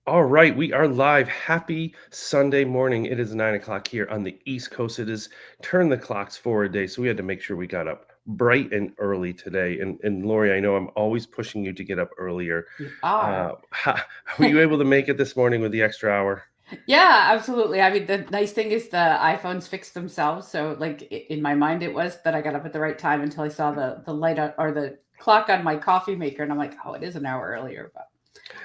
All right, we are live. Happy Sunday morning. It is 9 o'clock here on the East Coast. It is turn the clocks forward day, so we had to make sure we got up bright and early today. And Lori, I know I'm always pushing you to get up earlier. You are. Were you able to make it this morning with the extra hour? Yeah, absolutely. I mean, the nice thing is the iPhones fix themselves. So, like in my mind, it was that I got up at the right time until I saw the light or the clock on my coffee maker, and I'm like, oh, it is an hour earlier, but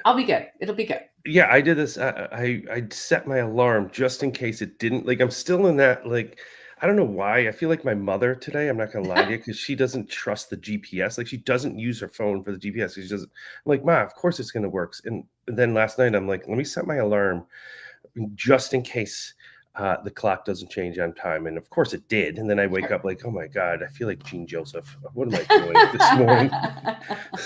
I'll be good. It'll be good. Yeah, I did this. I set my alarm just in case it didn't. Like I'm still in that. Like I don't know why. I feel like my mother today. I'm not gonna lie to you because she doesn't trust the GPS. Like she doesn't use her phone for the GPS. She doesn't. I'm like, Ma, of course it's gonna work. And then last night I'm like, let me set my alarm just in case the clock doesn't change on time. And of course it did. And then I wake up like, oh my God, I feel like Gene Joseph. What am I doing this morning?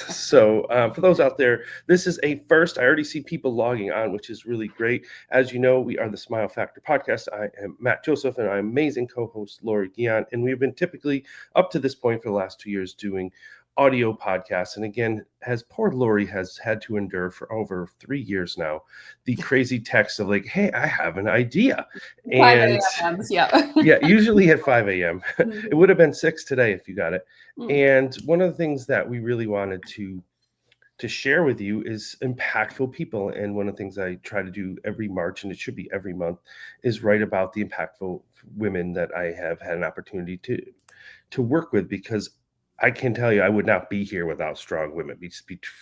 So for those out there, this is a first. I already see people logging on, which is really great. As you know, we are the SMILEFactor podcast. I am Matt Joseph and I'm amazing co-host Lori Deann. And we've been typically up to this point for the last 2 years doing audio podcasts. And again, as poor Lori has had to endure for over 3 years now, the crazy text of like, hey, I have an idea. 5 And a.m. Yeah. yeah, usually at 5 a.m. It Mhm. would have been 6 today if you got it. Mm. And one of the things that we really wanted to share with you is impactful people. And one of the things I try to do every March, and it should be every month, is write about the impactful women that I have had an opportunity to work with, because I can tell you I would not be here without strong women.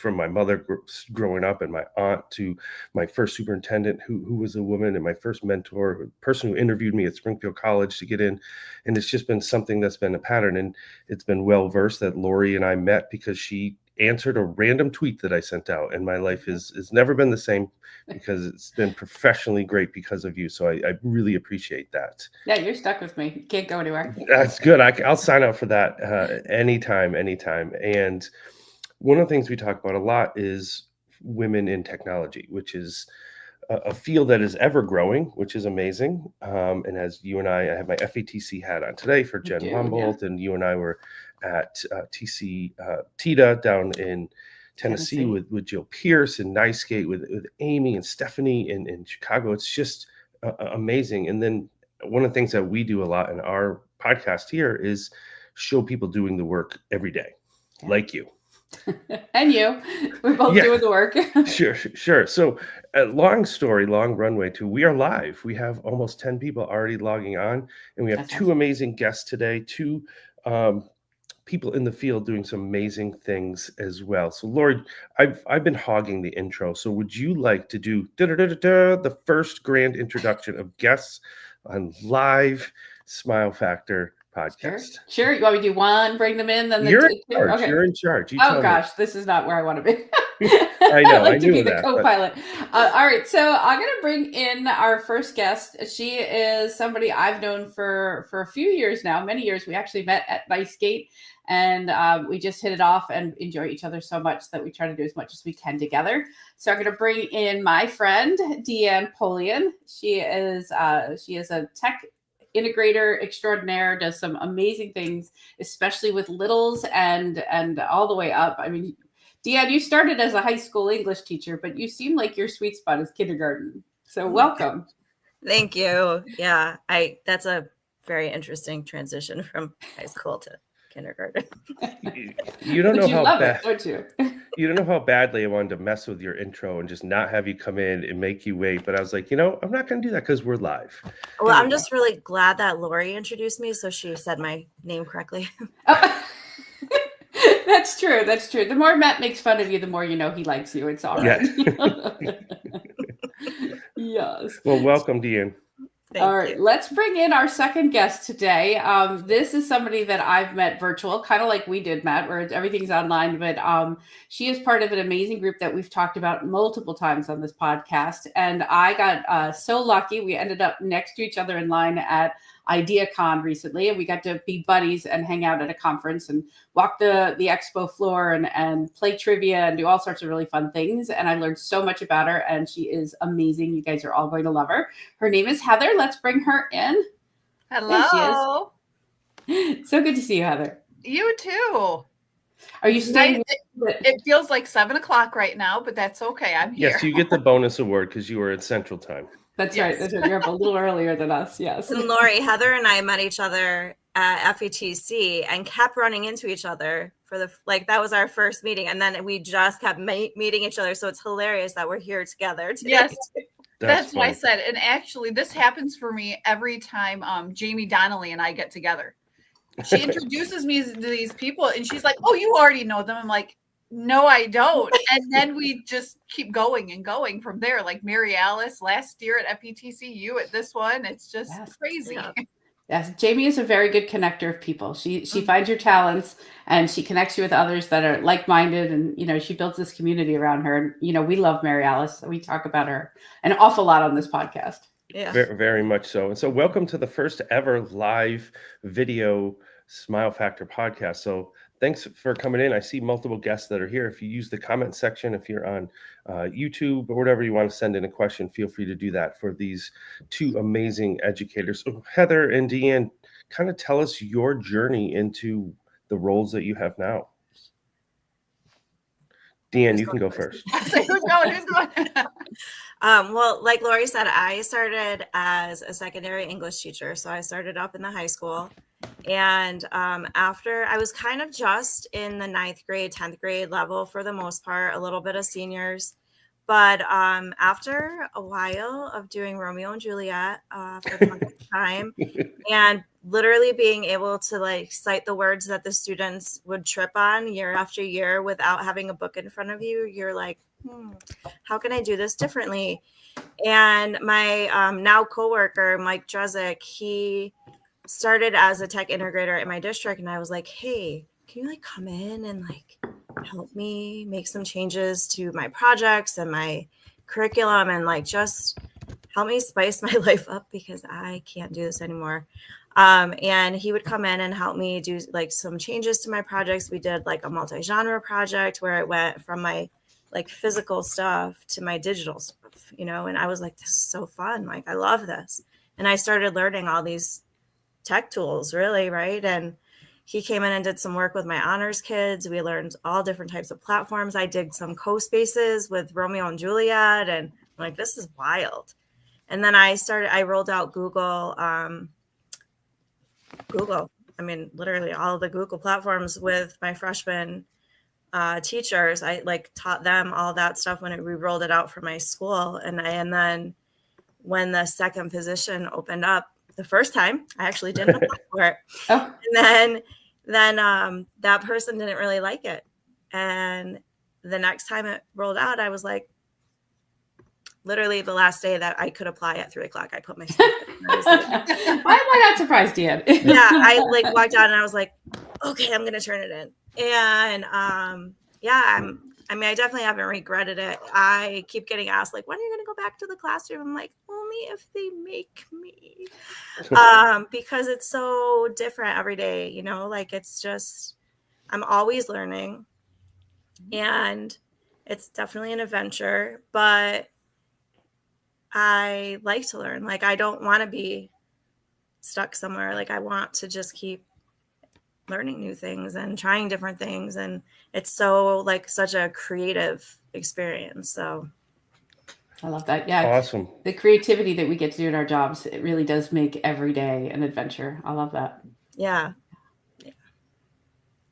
From my mother growing up and my aunt to my first superintendent who was a woman, and my first mentor, the person who interviewed me at Springfield College to get in. And it's just been something that's been a pattern. And it's been well versed that Lori and I met because she answered a random tweet that I sent out, and my life is never been the same because it's been professionally great because of you. So I really appreciate that. Yeah, you're stuck with me. Can't go anywhere. That's good. I'll sign up for that anytime, anytime. And one of the things we talk about a lot is women in technology, which is a field that is ever growing, which is amazing. And as you and I have my FATC hat on today for You Jen do, yeah. Humboldt, and you and I were at TC TIDA down in Tennessee Tennessee. with Jill Pierce, and NiceGate with Amy and Stephanie in Chicago. It's just amazing. And then one of the things that we do a lot in our podcast here is show people doing the work every day, Yeah. like you. And you. We're both Yeah, doing the work. sure. So, long story, long runway to we are live. We have almost 10 people already logging on, and we have That's two awesome. amazing guests today, two um, people in the field doing some amazing things as well. So, Lori, I've been hogging the intro. So, would you like to do the first grand introduction of guests on live Smile Factor Sure. podcast? Sure. You want me to do one, bring them in, then the You're in two? charge. Okay. You're in charge. You Oh tell me. gosh, this is not where I want to be. I I know. I like to be knew the that, but co-pilot. All right, so I'm gonna bring in our first guest. She is somebody I've known for a few years now, many years. We actually met at NiceGate, and we just hit it off and enjoy each other so much that we try to do as much as we can together. So I'm gonna bring in my friend Deann Poleon. She is a tech integrator extraordinaire, does some amazing things, especially with littles and all the way up. I mean, Deann, you started as a high school English teacher, but you seem like your sweet spot is kindergarten. So Oh my God. welcome. Thank you. Yeah, that's a very interesting transition from high school to kindergarten. you don't But know you how love bad it, don't you? you don't know how badly I wanted to mess with your intro and just not have you come in and make you wait. But I was like, I'm not going to do that because we're live. Well, I'm just really glad that Lori introduced me, so she said my name correctly. Oh, that's true. That's true. The more Matt makes fun of you, the more you know he likes you. It's all right. Yeah. Yes. Well, welcome, Deann. All Thank you. right, let's bring in our second guest today. This is somebody that I've met virtual, kind of like we did, Matt, where everything's online. But she is part of an amazing group that we've talked about multiple times on this podcast. And I got so lucky. We ended up next to each other in line at IdeaCon recently, and we got to be buddies and hang out at a conference and walk the expo floor and play trivia and do all sorts of really fun things. And I learned so much about her, and she is amazing. You guys are all going to love her. Her name is Heather. Let's bring her in. There she Hello. is. So good to see you, Heather. You too. Are you staying? It feels like 7 o'clock right now, but that's okay. I'm here. Yes, you get the bonus award because you were at Central Time. That's right. That's right. You're up a little earlier than us. Yes. And Lori, Heather and I met each other at FETC and kept running into each other for that was our first meeting. And then we just kept meeting each other. So it's hilarious that we're here together today. Yes. That's what I said. And actually, this happens for me every time Jamie Donnelly and I get together. She introduces me to these people and she's like, oh, you already know them. I'm like, no, I don't. And then we just keep going and going from there. Like Mary Alice last year at FETC, you at this one. It's just crazy. Yeah. Yes, Jamie is a very good connector of people. She finds your talents and she connects you with others that are like-minded, and she builds this community around her. And we love Mary Alice. We talk about her an awful lot on this podcast. Yeah, very, very much so. And so, welcome to the first ever live video SMILEFactor podcast. So, thanks for coming in. I see multiple guests that are here. If you use the comment section, if you're on YouTube or whatever, you want to send in a question, feel free to do that for these two amazing educators. So Heather and Deann, kind of tell us your journey into the roles that you have now. Deann, you can go first. Who's going? Well, like Lori said, I started as a secondary English teacher. So I started up in the high school. And after I was kind of just in the 9th grade, 10th grade level for the most part, a little bit of seniors. But after a while of doing Romeo and Juliet for the longest time and literally being able to cite the words that the students would trip on year after year without having a book in front of you, you're like, how can I do this differently? And my now coworker, Mike Drezick, he started as a tech integrator in my district. And I was like, hey, can you come in and help me make some changes to my projects and my curriculum and just help me spice my life up because I can't do this anymore. And he would come in and help me do some changes to my projects. We did a multi-genre project where it went from my physical stuff to my digital stuff, and I was like, this is so fun. I love this. And I started learning all these tech tools, really, right? And he came in and did some work with my honors kids. We learned all different types of platforms. I did some co-spaces with Romeo and Juliet, and I'm this is wild. And then I rolled out Google. Literally all of the Google platforms with my freshman teachers. I taught them all that stuff when we rolled it out for my school. And then when the second position opened up the first time, I actually didn't apply for it. Oh. And then that person didn't really like it. And the next time it rolled out, I was literally the last day that I could apply at 3:00, I put my stuff in. I was Why am I not surprised, Deann? yeah, I walked out and I was like, okay, I'm gonna turn it in. And I definitely haven't regretted it. I keep getting asked when are you gonna go back to the classroom? I'm like, only if they make me. Because it's so different every day, it's just I'm always learning. And it's definitely an adventure, but I like to learn. I don't want to be stuck somewhere. I want to just keep learning new things and trying different things. And it's so such a creative experience. So I love that. Yeah. Awesome. The creativity that we get to do in our jobs, it really does make every day an adventure. I love that. Yeah.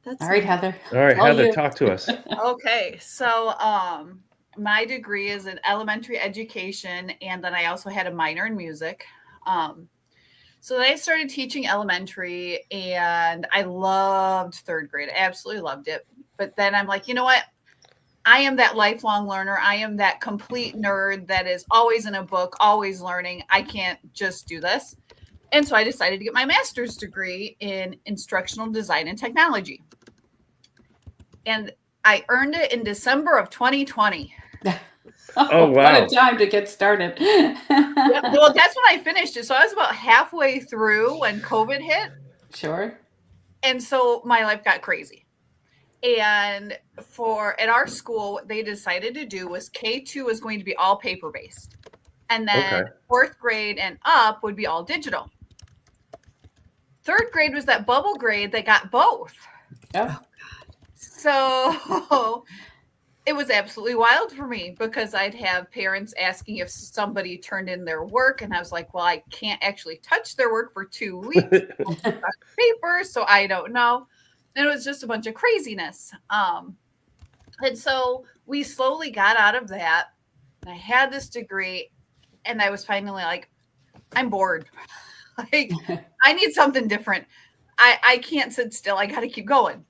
That's all right, Heather. All right, Heather, talk to us. Okay. So my degree is in elementary education, and then I also had a minor in music. So then I started teaching elementary, and I loved 3rd grade. I absolutely loved it. But then I'm like, you know what? I am that lifelong learner. I am that complete nerd that is always in a book, always learning. I can't just do this. And so I decided to get my master's degree in instructional design and technology. And I earned it in December of 2020. Oh, wow. What a time to get started. Well, that's when I finished it. So I was about halfway through when COVID hit. Sure. And so my life got crazy. And at our school, what they decided to do was K2 was going to be all paper-based. And then 4th grade and up would be all digital. 3rd grade was that bubble grade that got both. Oh. So it was absolutely wild for me because I'd have parents asking if somebody turned in their work. And I was like, well, I can't actually touch their work for 2 weeks. Paper, so I don't know. And it was just a bunch of craziness. And so we slowly got out of that. And I had this degree, and I was finally like, I'm bored. Like, I need something different. I can't sit still. I got to keep going.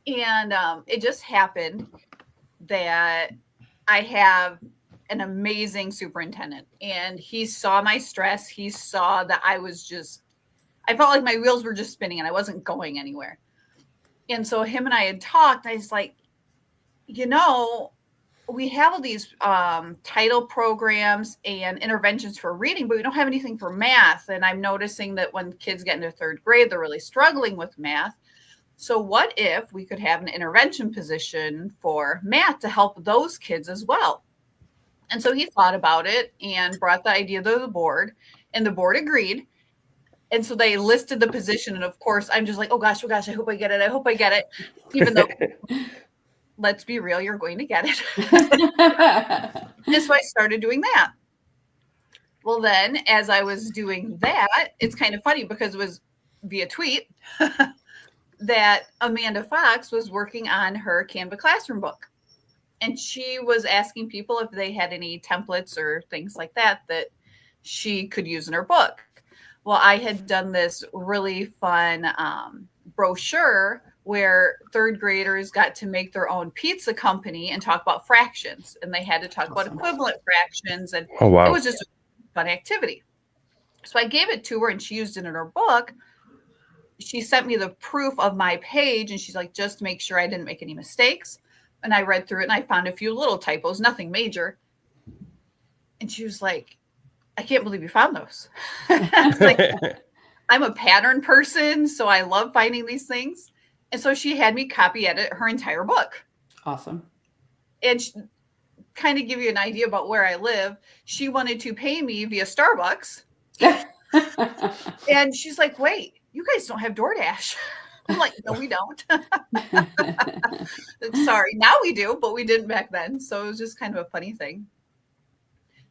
And it just happened that I have an amazing superintendent, and he saw my stress. He saw that I felt like my wheels were just spinning and I wasn't going anywhere. And so him and I had talked. I was like, we have all these title programs and interventions for reading, but we don't have anything for math. And I'm noticing that when kids get into 3rd grade, they're really struggling with math. So what if we could have an intervention position for math to help those kids as well? And so he thought about it and brought the idea to the board, and the board agreed. And so they listed the position. And of course, I'm just like, oh gosh, I hope I get it. I hope I get it. Even though, let's be real, you're going to get it. And so I started doing that. Well, then as I was doing that, it's kind of funny because it was via tweet that Amanda Fox was working on her Canva Classroom book. And she was asking people if they had any templates or things like that she could use in her book. Well, I had done this really fun brochure where 3rd graders got to make their own pizza company and talk about fractions. And they had to talk about equivalent fractions. And Oh, wow. It was just a fun activity. So I gave it to her and she used it in her book. She sent me the proof of my page and she's like, just make sure I didn't make any mistakes. And I read through it and I found a few little typos, nothing major. And she was like, I can't believe you found those. Like, I'm a pattern person, so I love finding these things. And so she had me copy edit her entire book. Awesome. And kind of give you an idea about where I live, she wanted to pay me via Starbucks. And she's like, wait, you guys don't have DoorDash. I'm like, no, we don't. Sorry, now we do, but we didn't back then. So it was just kind of a funny thing.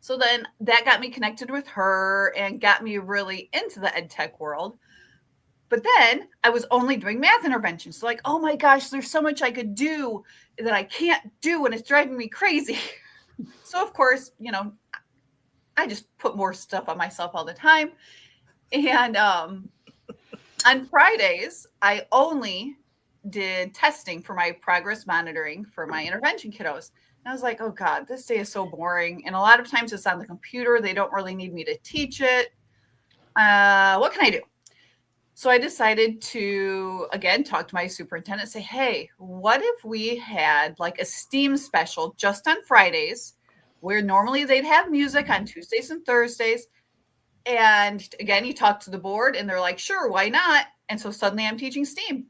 So then that got me connected with her and got me really into the EdTech world. But then I was only doing math interventions. So like, oh my gosh, there's so much I could do that I can't do and it's driving me crazy. So of course, I just put more stuff on myself all the time. And on Fridays, I only did testing for my progress monitoring for my intervention kiddos. And I was like, oh God, this day is so boring. And a lot of times it's on the computer. They don't really need me to teach it. What can I do? So I decided to, again, talk to my superintendent, say, hey, what if we had like a STEAM special just on Fridays where normally they'd have music on Tuesdays and Thursdays. And again, you talk to the board and they're like, sure, why not? And so suddenly I'm teaching STEAM.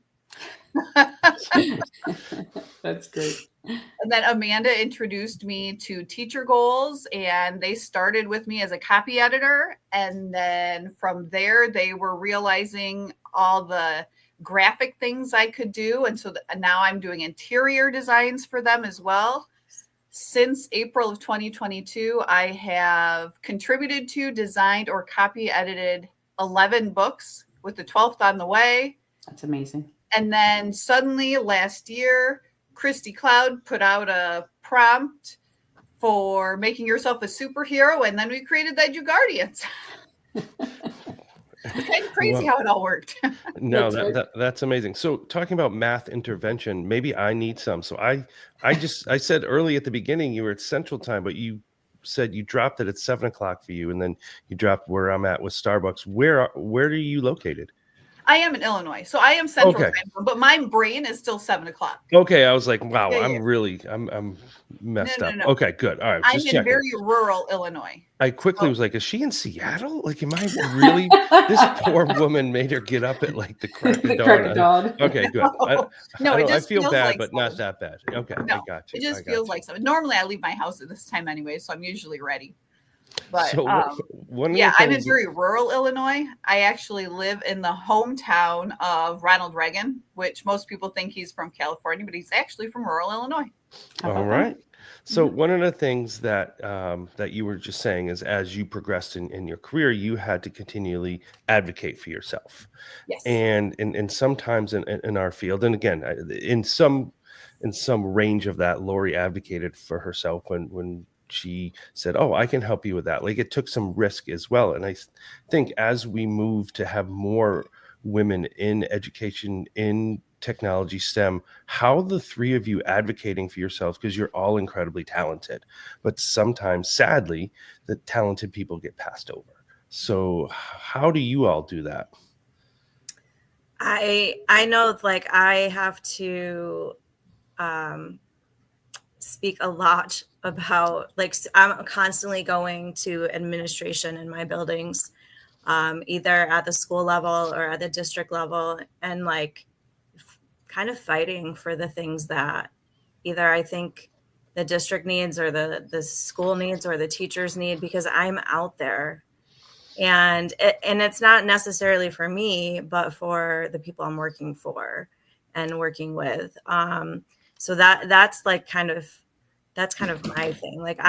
That's great. And then Amanda introduced me to Teacher Goals, and they started with me as a copy editor. And then from there, they were realizing all the graphic things I could do. And so now I'm doing interior designs for them as well. Since April of 2022, I have contributed to, designed, or copy edited 11 books, with the 12th on the way. That's amazing. And then suddenly last year, Christy Cloud put out a prompt for making yourself a superhero. And then we created the Edu Guardians. It's kind of crazy how it all worked. No, that's amazing. So talking about math intervention, maybe I need some. So I said early at the beginning, you were at Central Time, but you said you dropped it at 7:00 for you. And then you dropped where I'm at with Starbucks. Where are you located? I am in Illinois, so I am Central Time, but my brain is still 7:00. Okay, I was like, wow, Yeah, I'm messed up. No. Okay, good. All right, I'm just in checking. very rural Illinois. I quickly was like, is she in Seattle? Like, am I really? This poor woman made her get up at like the crack of dawn. Okay, good. I feel bad, like but not that bad. Okay, no, I got you. It just feels like something. Normally, I leave my house at this time anyway, so I'm usually ready. But So one of yeah, the I'm in things, very rural Illinois. I actually live in the hometown of Ronald Reagan, which most people think he's from California, but he's actually from rural Illinois. How all about that? right. So Mhm. one of the things that that you were just saying is, as you progressed in your career, you had to continually advocate for yourself. Yes. And sometimes in our field, and again, in some range of that, Lori advocated for herself when she said, "Oh, I can help you with that." Like, it took some risk as well. And think as we move to have more women in education, in technology, STEM, how the three of you advocating for yourselves, because you're all incredibly talented, but sometimes, sadly, the talented people get passed over. So how do you all do that? I know, like, I have to um speak a lot about, like, I'm constantly going to administration in my buildings, either at the school level or at the district level, and like kind of fighting for the things that either I think the district needs or the school needs or the teachers need, because I'm out there. And it's not necessarily for me, but for the people I'm working for and working with. So that's like kind of my thing. Like,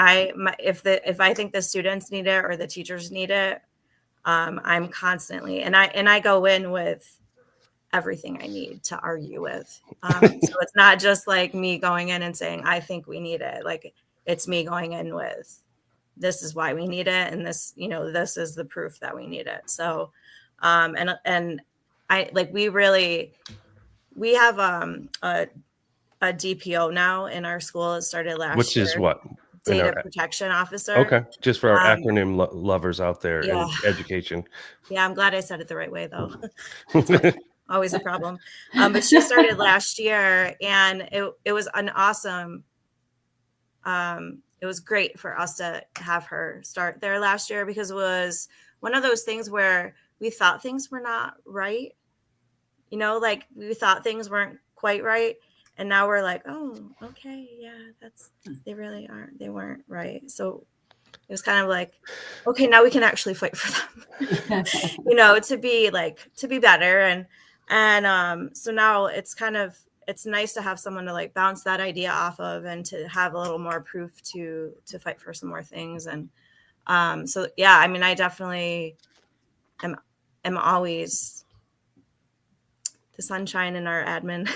if I think the students need it or the teachers need it, I'm constantly, and I go in with everything I need to argue with. So it's not just like me going in and saying, I think we need it. Like, it's me going in with, this is why we need it. And this, this is the proof that we need it. So, and I, like, we have, a DPO now in our school. It started last Which is year, what in data our protection officer. okay, just for our Um, acronym lovers out there yeah, in education. yeah, I'm glad I said it the right way though. That's always a problem. But she started last year, and it was an awesome. It was great for us to have her start there last year, because it was one of those things where we thought things were not right. Like, we thought things weren't quite right, and now we're like, oh, okay, yeah, they really aren't. They weren't right. So it was kind of like, okay, now we can actually fight for them. To be better. And so now it's nice to have someone to like bounce that idea off of, and to have a little more proof to fight for some more things. And so yeah, I mean, I definitely am always the sunshine in our admin's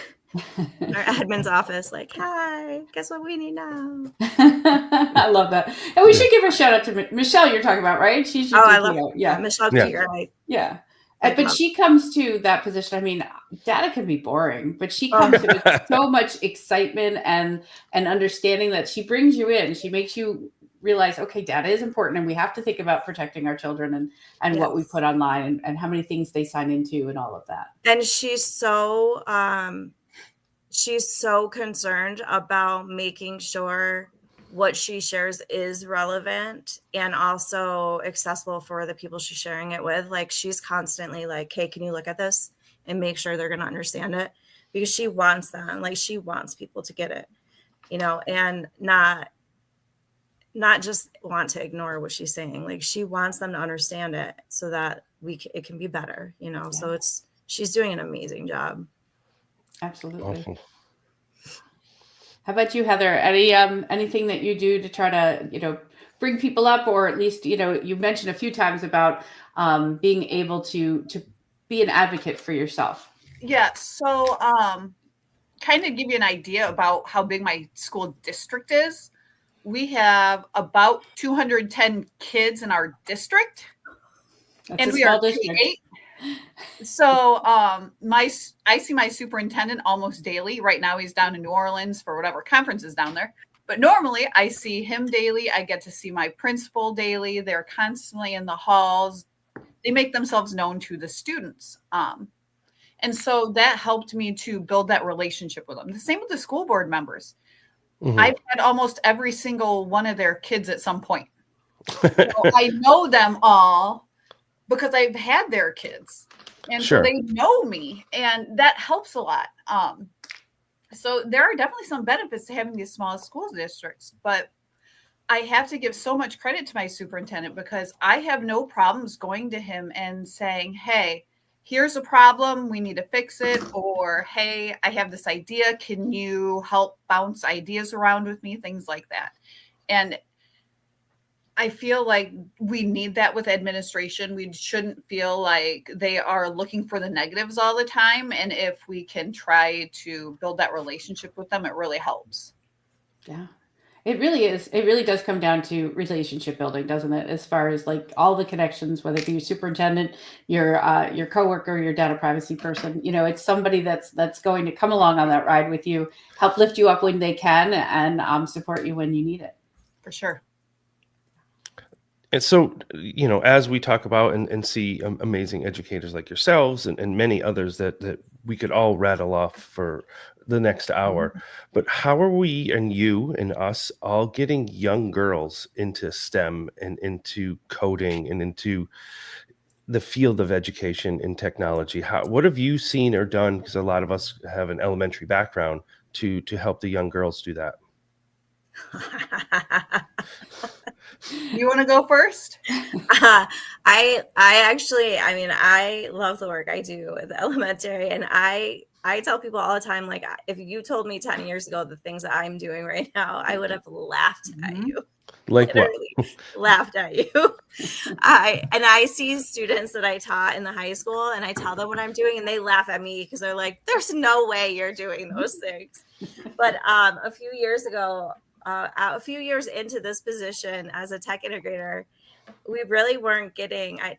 office, like, hi, guess what we need now. I love that. And we Yeah. should give a shout out to Michelle, you're talking about, right? She's your I love DPO. Yeah. Michelle Yeah. Krieger. Yeah. I But love. she comes to that position. I mean, data can be boring, but she comes to it with so much excitement and understanding that she brings you in. She makes you realize, okay, data is important, and we have to think about protecting our children and what we Yes. put online, and how many things they sign into and all of that. And she's so concerned about making sure what she shares is relevant and also accessible for the people she's sharing it with. Like, she's constantly like, hey, can you look at this and make sure they're going to understand it? Because she wants them, like, she wants people to get it, and not just want to ignore what she's saying. Like, she wants them to understand it so that it can be better, Yeah. So she's doing an amazing job. Absolutely. Awesome. How about you, Heather? Anything that you do to try to, bring people up, or at least, you mentioned a few times about being able to be an advocate for yourself. Yeah. So, kind of give you an idea about how big my school district is. We have about 210 kids in our district, That's and a we are small district. K-8. So, I see my superintendent almost daily. Right now, he's down in New Orleans for whatever conference is down there. But normally, I see him daily. I get to see my principal daily. They're constantly in the halls. They make themselves known to the students. And so that helped me to build that relationship with them. The same with the school board members. Mhm. I've had almost every single one of their kids at some point. I know them all because I've had their kids. And Sure. so they know me, and that helps a lot. So there are definitely some benefits to having these small school districts, but I have to give so much credit to my superintendent because I have no problems going to him and saying, hey, here's a problem, we need to fix it. Or, hey, I have this idea. Can you help bounce ideas around with me? Things like that. And I feel like we need that with administration. We shouldn't feel like they are looking for the negatives all the time. And if we can try to build that relationship with them, it really helps. Yeah. It really is. It really does come down to relationship building, doesn't it? As far as like all the connections, whether it be your superintendent, your coworker, your data privacy person, it's somebody that's going to come along on that ride with you, help lift you up when they can, and support you when you need it. For sure. And so, as we talk about and see amazing educators like yourselves and many others that we could all rattle off for the next hour, but how are we and you and us all getting young girls into STEM and into coding and into the field of education and technology? What have you seen or done? Because a lot of us have an elementary background to help the young girls do that. You want to go first? I love the work I do with elementary, and I tell people all the time, like, if you told me 10 years ago the things that I'm doing right now, I would have laughed at you. Like Literally what? laughed at you. I see students that I taught in the high school, and I tell them what I'm doing, and they laugh at me because they're like, "There's no way you're doing those things." But a few years ago, a few years into this position as a tech integrator, we really weren't getting a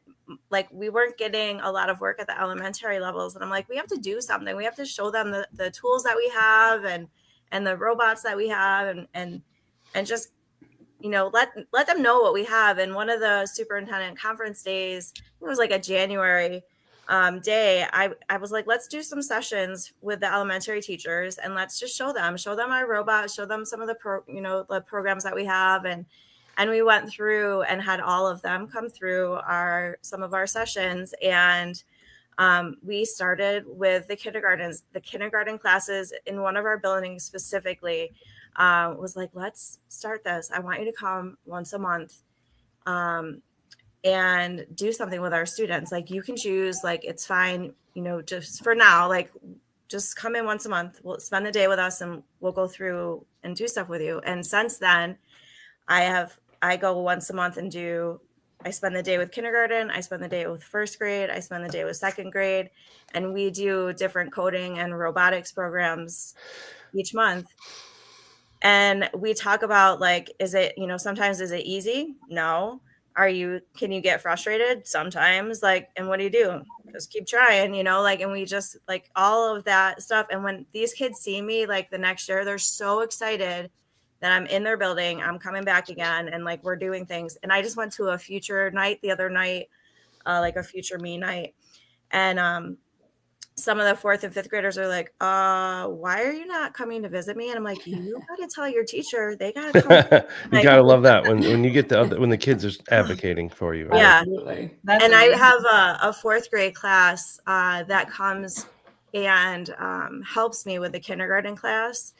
lot of work at the elementary levels. And I'm like, we have to do something. We have to show them the tools that we have and the robots that we have and just, let them know what we have. And one of the superintendent conference days, it was like a January day, I was like, let's do some sessions with the elementary teachers and let's just show them our robots, show them some of the programs that we have. And we went through and had all of them come through some of our sessions. And we started with the kindergarten classes in one of our buildings specifically, was like, let's start this. I want you to come once a month. And do something with our students. Like, you can choose, like, it's fine, just for now, like, just come in once a month. We'll spend the day with us and we'll go through and do stuff with you. And since then, I go once a month and I spend the day with kindergarten. I spend the day with first grade. I spend the day with second grade. And we do different coding and robotics programs each month. And we talk about, like, sometimes is it easy? No. Can you get frustrated sometimes? Like, and what do you do? Just keep trying, and we just, like, all of that stuff. And when these kids see me, like, the next year, they're so excited that I'm in their building, I'm coming back again. And, like, we're doing things. And I just went to a future night the other night, like a future me night. And, some of the 4th and 5th graders are like, why are you not coming to visit me? And I'm like, you got to tell your teacher, they got to come. You gotta love that when you get when the kids are advocating for you. Yeah. Absolutely. And I have a 4th grade class that comes and helps me with the kindergarten class.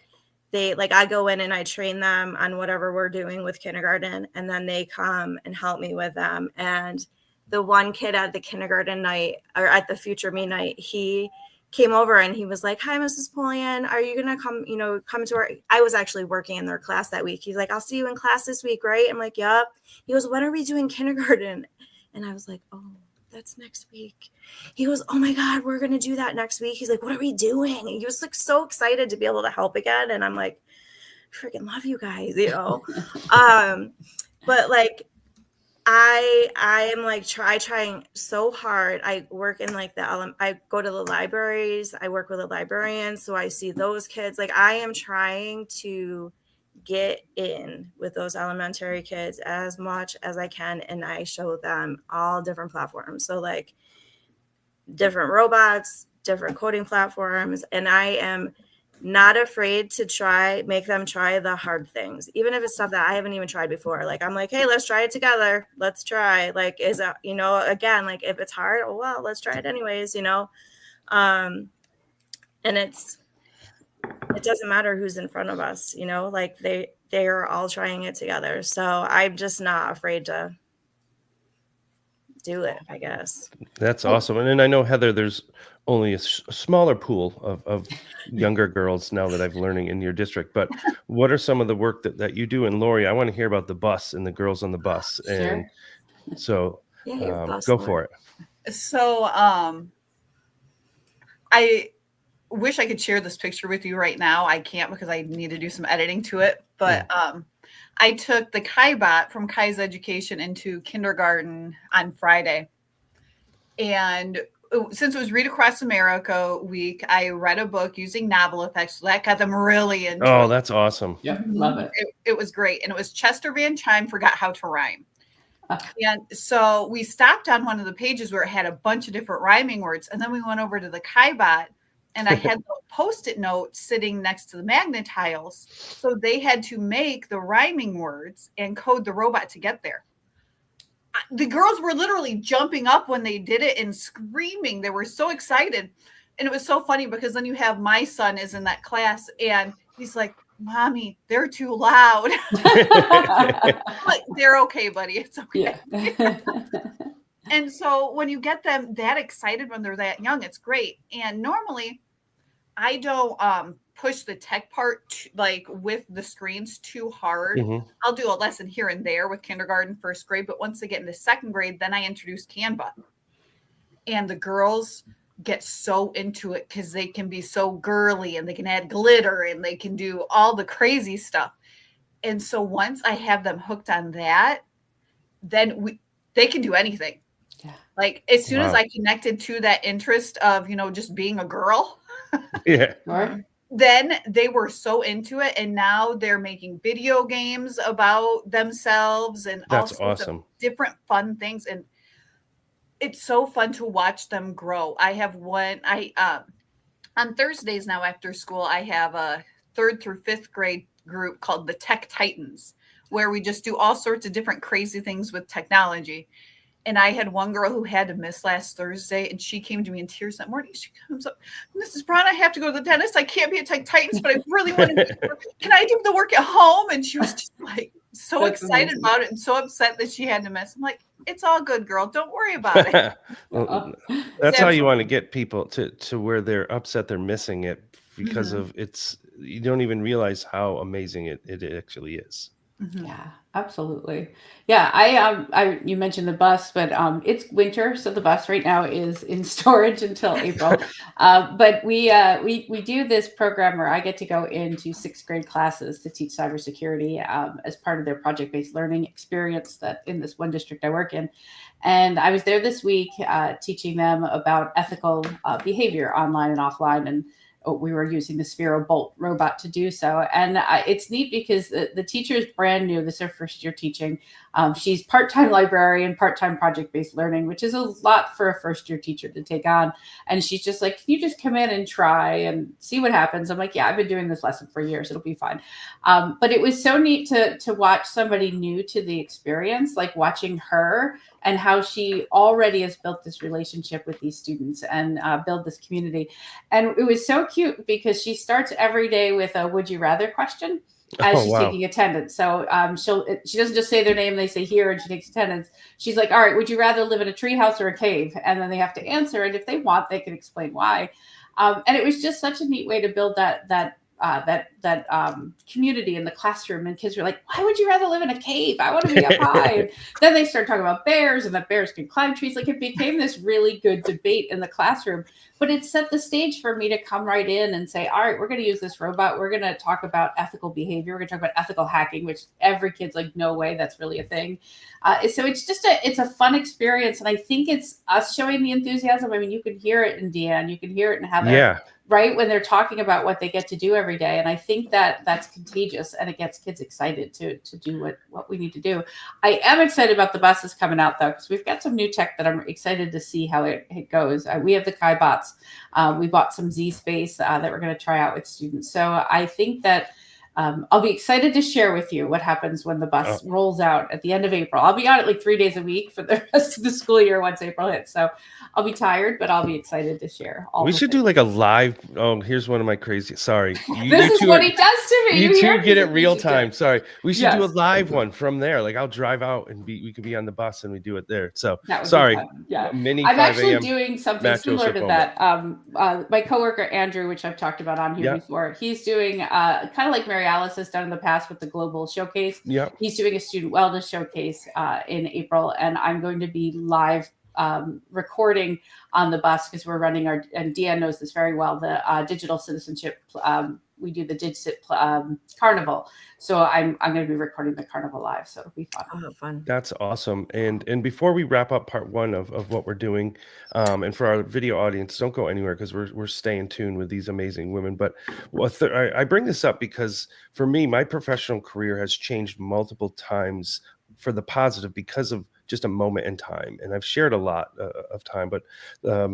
I go in and I train them on whatever we're doing with kindergarten, and then they come and help me with them. And the one kid at the kindergarten night, or at the future me night, he came over and he was like, "Hi, Mrs. Poleon, are you going to come to our," I was actually working in their class that week. He's like, "I'll see you in class this week, right?" I'm like, "Yep." He goes, "When are we doing kindergarten?" And I was like, "Oh, that's next week." He goes, "Oh my God, we're going to do that next week." He's like, "What are we doing?" And he was, like, so excited to be able to help again. And I'm like, freaking love you guys, but, like, I am, like, trying so hard. I work in, like, I go to the libraries. I work with the librarians. So I see those kids. Like, I am trying to get in with those elementary kids as much as I can. And I show them all different platforms. So, like, different robots, different coding platforms. And I am not afraid to make them try the hard things, even if it's stuff that I haven't even tried before. Like, I'm like, "Hey, let's try it together. Let's try." Like, is that, again, like, if it's hard, oh, well, let's try it anyways, and it doesn't matter who's in front of us, like, they are all trying it together. So I'm just not afraid to do it, I guess. That's Well, awesome. And then I know, Heather, there's only a smaller pool of younger girls now that I've learning in your district. But what are some of the work that you do? And Lori, I want to hear about the bus and the girls on the bus. And sure. so Yeah, your bus, go Lord. for it. So I wish I could share this picture with you right now. I can't because I need to do some editing to it. But I took the Kai-Bot from Kai's Education into kindergarten on Friday. And since it was Read Across America week, I read a book using novel effects. So that got them really into Oh, it. that's awesome. Yep, love it. It was great. And it was Chester Van Chime Forgot How to Rhyme. Uh, And so we stopped on one of the pages where it had a bunch of different rhyming words. And then we went over to the Kai-Bot, and I had the Post-it note sitting next to the magnet tiles. So they had to make the rhyming words and code the robot to get there. The girls were literally jumping up when they did it and screaming. They were so excited. And it was so funny because then you have my son is in that class and he's like, Mommy, they're too loud. Like, they're okay, buddy. It's okay. Yeah. And so when you get them that excited when they're that young, it's great. And normally I don't push the tech part like with the screens too hard. Mhm. I'll do a lesson here and there with kindergarten, first grade, but once they get into second grade, then I introduce Canva. And the girls get so into it because they can be so girly and they can add glitter and they can do all the crazy stuff. And so once I have them hooked on that, then they can do anything. Yeah. Like as soon as Wow. I connected to that interest of, just being a girl, Yeah. Sure. then they were so into it. And now they're making video games about themselves and all That's sorts of awesome. different fun things. And it's so fun to watch them grow. I have one, on Thursdays now after school, I have a 3rd through 5th grade group called the Tech Titans, where we just do all sorts of different crazy things with technology. And I had one girl who had to miss last Thursday, and she came to me in tears that morning. She comes up, Mrs. Brown, I have to go to the dentist. I can't be at Tech Titans, but I really want to. Can I do the work at home? And she was just like so That's excited amazing. about it and so upset that she had to miss. I'm like, it's all good, girl. Don't worry about it. Well, Oh, that's how you Never. want to get people to where they're upset they're missing it because Mhm. of you don't even realize how amazing it actually is. Mhm. yeah, absolutely. Yeah, I you mentioned the bus, but it's winter, so the bus right now is in storage until April. But we do this program where I get to go into 6th grade classes to teach cybersecurity as part of their project-based learning experience that in this one district I work in. And I was there this week teaching them about ethical behavior online and offline, and we were using the Sphero Bolt robot to do so. And it's neat because the teacher is brand new. This is her first year teaching. She's part-time librarian, part-time project-based learning, which is a lot for a first-year teacher to take on. And she's just like, can you just come in and try and see what happens? I'm like, yeah, I've been doing this lesson for years. It'll be fine. But it was so neat to watch somebody new to the experience, like watching her and how she already has built this relationship with these students and build this community. And it was so cute because she starts every day with a would you rather question as Oh, she's wow. taking attendance. So she doesn't just say their name, they say here, and she takes attendance. She's like, all right, would you rather live in a treehouse or a cave? And then they have to answer. And if they want, they can explain why. And it was just such a neat way to build that community in the classroom. And kids were like, why would you rather live in a cave? I want to be up high. And then they started talking about bears and that bears can climb trees. Like it became this really good debate in the classroom, but it set the stage for me to come right in and say, all right, we're going to use this robot. We're going to talk about ethical behavior. We're going to talk about ethical hacking, which every kid's like, no way, that's really a thing. So it's just it's a fun experience. And I think it's us showing the enthusiasm. I mean, you can hear it in Deann, you can hear it in Heather. Yeah. Right when they're talking about what they get to do every day. And I think that's contagious and it gets kids excited to do what we need to do. I am excited about the buses coming out though, because we've got some new tech that I'm excited to see how it goes. We have the Kai bots. We bought some Z Space that we're going to try out with students. So I think that I'll be excited to share with you what happens when the bus rolls out at the end of April. I'll be on it like 3 days a week for the rest of the school year once April hits. So I'll be tired, but I'll be excited to share all. We should do like a live. Oh, here's one of my crazy. Sorry, this is what he does to me. You two get it real time. Sorry, we should do a Yes. live one from there. Like I'll drive out and we could be on the bus and we do it there. So That would be sorry. fun. Yeah, Mini I'm 5 actually a.m. doing something Matt similar Joseph to that. My coworker Andrew, which I've talked about on here before, he's doing kind of like Mary Alice has done in the past with the global showcase. Yeah, he's doing a student wellness showcase in April, and I'm going to be live recording on the bus because we're running our, and Deann knows this very well, the digital citizenship. We do the Digit Carnival. So I'm going to be recording the carnival live. So it'll be fun. Oh, fun. That's awesome. And before we wrap up part one of what we're doing, and for our video audience, don't go anywhere because we're staying tuned with these amazing women. But I bring this up because for me, my professional career has changed multiple times for the positive because of just a moment in time. And I've shared a lot of time, but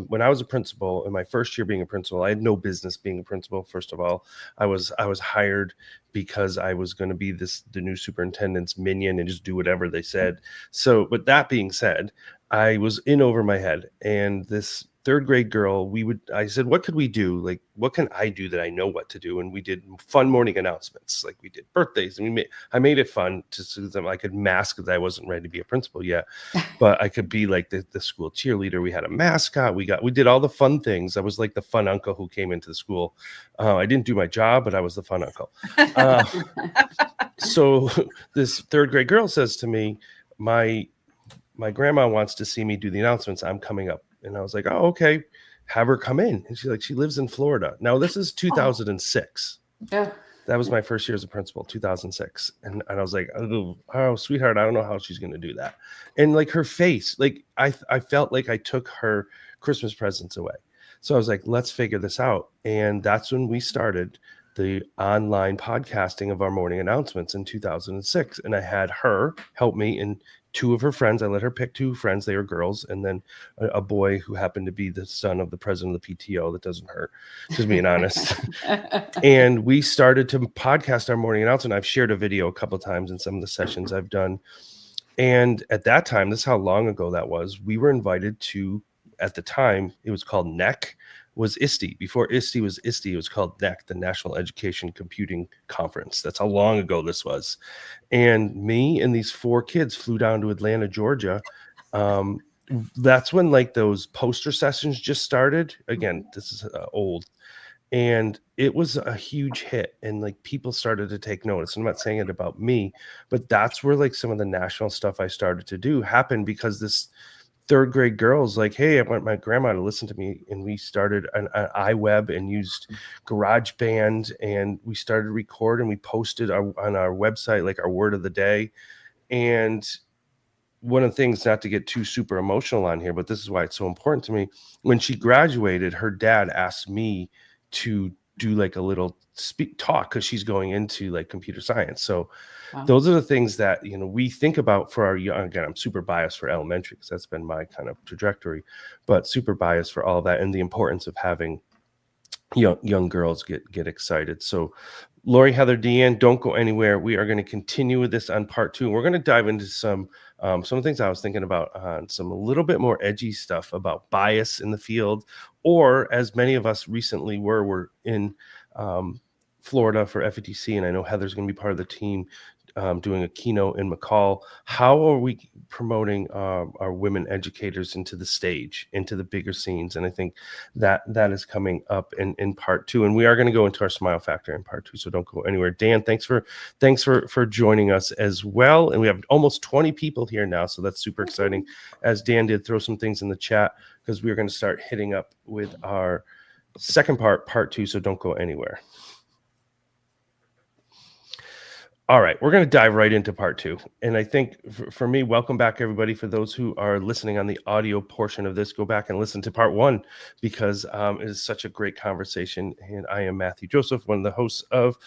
when I was a principal in my first year being a principal, I had no business being a principal. First of all, I was hired because I was going to be the new superintendent's minion and just do whatever they said. So, but that being said, I was in over my head, and this third grade girl, I said, what could we do? Like, what can I do that I know what to do? And we did fun morning announcements. Like we did birthdays, and I made it fun to so them. I could mask that I wasn't ready to be a principal yet, but I could be like the school cheerleader. We had a mascot. We did all the fun things. I was like the fun uncle who came into the school. I didn't do my job, but I was the fun uncle. So this third grade girl says to me, my grandma wants to see me do the announcements. I'm coming up. And I was like, oh, okay, have her come in. And she's like, she lives in Florida. Now, this is 2006. Yeah. That was my first year as a principal, 2006. And I was like, oh, sweetheart, I don't know how she's going to do that. And like her face, like I felt like I took her Christmas presents away. So I was like, let's figure this out. And that's when we started the online podcasting of our morning announcements in 2006. And I had her help me in two of her friends. I let her pick two friends. They were girls. And then a boy who happened to be the son of the president of the PTO. That doesn't hurt, just being honest. And we started to podcast our morning announcement. I've shared a video a couple of times in some of the sessions I've done. And at that time, this is how long ago that was. We were invited to, at the time, it was called NEC, was ISTE. Before ISTE was ISTE, it was called NEC, the National Education Computing Conference. That's how long ago this was. And me and these four kids flew down to Atlanta, Georgia. That's when like those poster sessions just started. Again, this is old. And it was a huge hit, and like people started to take notice. I'm not saying it about me, but that's where like some of the national stuff I started to do happened because this third grade girls like, hey, I want my grandma to listen to me. And we started an iWeb and used GarageBand, and we started to record, and we posted on our website, like our word of the day. And one of the things, not to get too super emotional on here, but this is why it's so important to me. When she graduated, her dad asked me to do like a little talk because she's going into like computer science. So wow. Those are the things that, you know, we think about for our young. Again, I'm super biased for elementary because that's been my kind of trajectory, but super biased for all of that and the importance of having young girls get excited. So Lori, Heather, Deann, don't go anywhere. We are going to continue with this on part 2. We're going to dive into some things I was thinking about on some a little bit more edgy stuff about bias in the field, or as many of us recently were in Florida for FETC, and I know Heather's going to be part of the team doing a keynote in McCall. How are we promoting our women educators into the stage, into the bigger scenes? And I think that is coming up in part 2. And we are going to go into our SMILEFactor in part 2, so don't go anywhere. Dan, thanks for joining us as well. And we have almost 20 people here now, so that's super exciting. As Dan did throw some things in the chat, because we're going to start hitting up with our second part 2, so don't go anywhere. All right, we're going to dive right into part 2. And I think for me, welcome back, everybody. For those who are listening on the audio portion of this, go back and listen to part 1, because it is such a great conversation. And I am Matthew Joseph, one of the hosts of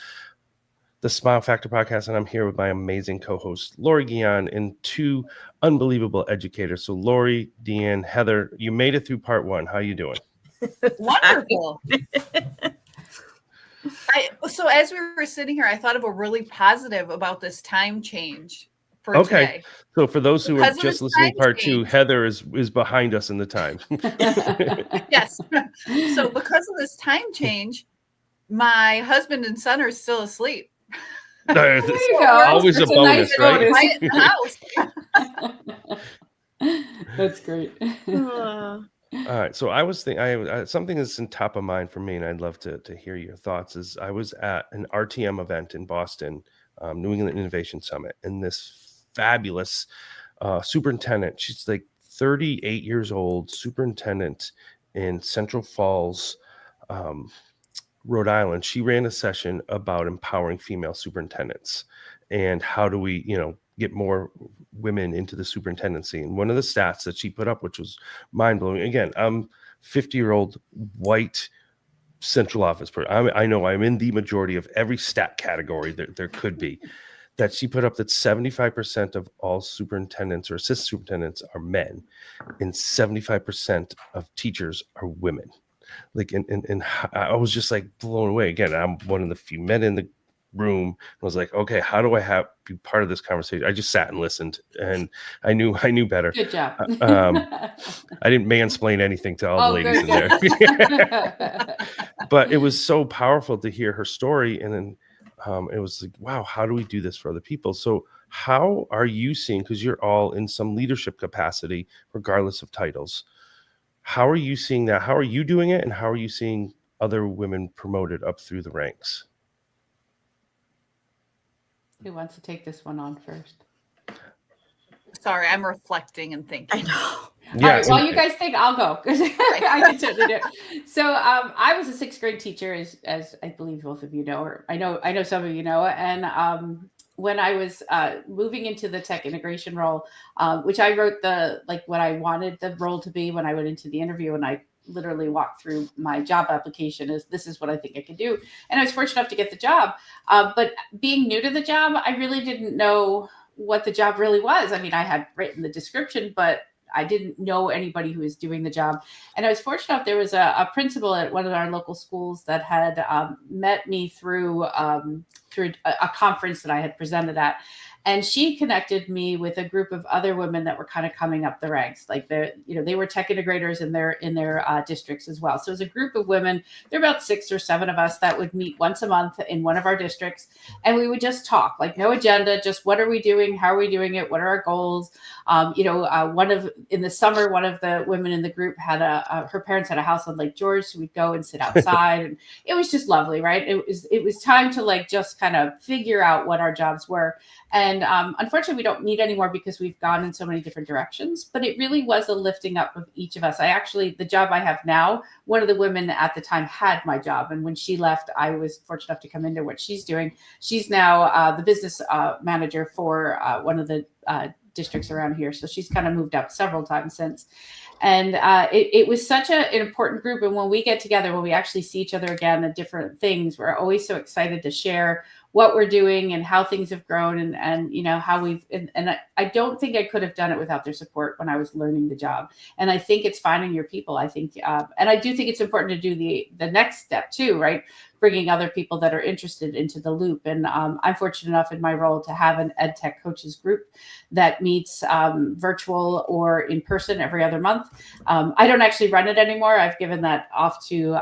the SMILEFactor podcast, and I'm here with my amazing co-host, Lori Deann, and 2 unbelievable educators. So Lori, Deann, Heather, you made it through part 1. How you doing? Wonderful. So as we were sitting here, I thought of a really positive about this time change for Okay. today. So for those who are Because of just this listening, time part 2, change, Heather is behind us in the time. yes. So because of this time change, my husband and son are still asleep. There That's you go. always a That's nice bonus, right? bonus. Quiet in the house. That's great. All right, so I was thinking, something that's in top of mind for me, and I'd love to hear your thoughts. Is I was at an RTM event in Boston, New England Innovation Summit, and this fabulous superintendent. She's like 38 years old, superintendent in Central Falls, um, Rhode Island. She ran a session about empowering female superintendents and how do we, get more women into the superintendency. And one of the stats that she put up, which was mind blowing. Again, I'm 50-year-old white central office person. I know I'm in the majority of every stat category there could be. That she put up that 75% of all superintendents or assistant superintendents are men, and 75% of teachers are women. Like, and I was just like blown away. Again, I'm one of the few men in the room. I was like, okay, how do I be part of this conversation? I just sat and listened, and I knew better. Good job. I didn't mansplain anything to all the ladies in there. Good. But it was so powerful to hear her story. And then it was like, wow, how do we do this for other people? So how are you seeing, because you're all in some leadership capacity, regardless of titles, how are you seeing that? How are you doing it? And how are you seeing other women promoted up through the ranks? Who wants to take this one on first? Sorry, I'm reflecting and thinking. I know. Yeah, all right, while you guys think, I'll go because I can certainly do it. So I was a 6th grade teacher, as I believe both of you know, or I know some of you know. And when I was moving into the tech integration role, which I wrote what I wanted the role to be when I went into the interview, and I literally walked through my job application as this is what I think I could do. And I was fortunate enough to get the job. But being new to the job, I really didn't know what the job really was. I mean, I had written the description, but I didn't know anybody who was doing the job. And I was fortunate enough, there was a principal at one of our local schools that had met me through a conference that I had presented at. And she connected me with a group of other women that were kind of coming up the ranks. Like they were tech integrators in their districts as well. So it was a group of women. There were about 6 or 7 of us that would meet once a month in one of our districts, and we would just talk. Like, no agenda, just what are we doing? How are we doing it? What are our goals? In the summer, one of the women in the group had her parents had a house on Lake George, so we'd go and sit outside, and it was just lovely, right? It was time to like just kind of figure out what our jobs were. And unfortunately, we don't meet anymore because we've gone in so many different directions. But it really was a lifting up of each of us. The job I have now, one of the women at the time had my job. And when she left, I was fortunate enough to come into what she's doing. She's now the business manager for one of the districts around here. So she's kind of moved up several times since. And it was such an important group. And when we get together, when we actually see each other again and different things, we're always so excited to share what we're doing and how things have grown and how we've, and I don't think I could have done it without their support when I was learning the job. And I think it's finding your people. I think, and I do think it's important to do the next step too, right? Bringing other people that are interested into the loop. And I'm fortunate enough in my role to have an EdTech coaches group that meets virtual or in person every other month. I don't actually run it anymore. I've given that off to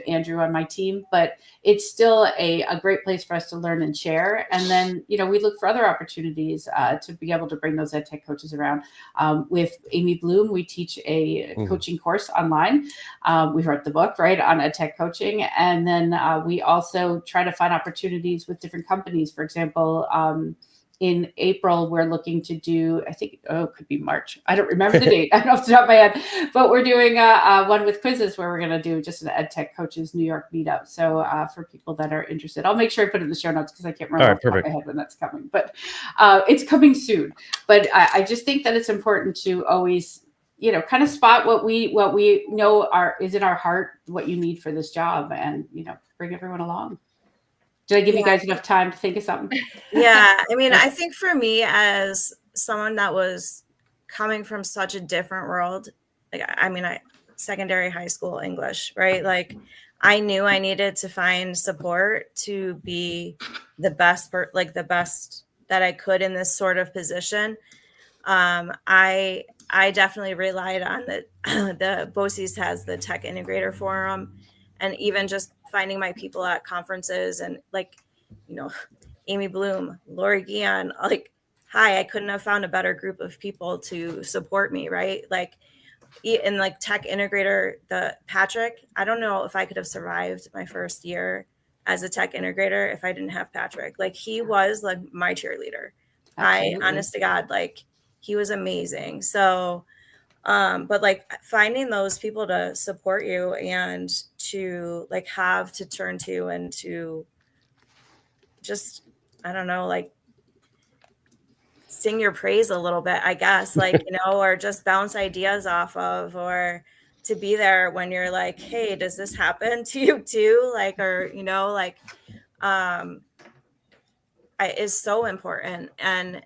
Andrew on my team, but it's still a great place for us to learn and share. And then, we look for other opportunities to be able to bring those EdTech coaches around. With Amy Bloom, we teach a coaching course online. We wrote the book, right, on EdTech coaching. And then we also try to find opportunities with different companies. For example, in April, we're looking to do, I think, it could be March. I don't remember the date. I don't know off the top of my head, but we're doing one with quizzes where we're going to do just an EdTech Coaches New York meetup. So for people that are interested, I'll make sure I put it in the show notes because I can't remember off the top of my head when that's coming, but it's coming soon. But I just think that it's important to always, kind of spot what we know is in our heart, what you need for this job, and, bring everyone along. Did I give you guys enough time to think of something? Yeah. I mean, I think for me as someone that was coming from such a different world, like, I mean, secondary high school English, right? Like, I knew I needed to find support to be the best, the best that I could in this sort of position. I definitely relied on the BOCES has the Tech Integrator Forum, and even just finding my people at conferences and Amy Bloom, Lori Guion, hi, I couldn't have found a better group of people to support me, right? And Tech Integrator, the Patrick, I don't know if I could have survived my first year as a Tech Integrator if I didn't have Patrick. He was my cheerleader. Absolutely. Honest to God, he was amazing. So, but finding those people to support you and to have to turn to and to just, I don't know, sing your praise a little bit, I guess, or just bounce ideas off of, or to be there when you're like, hey, does this happen to you too? Is so important. And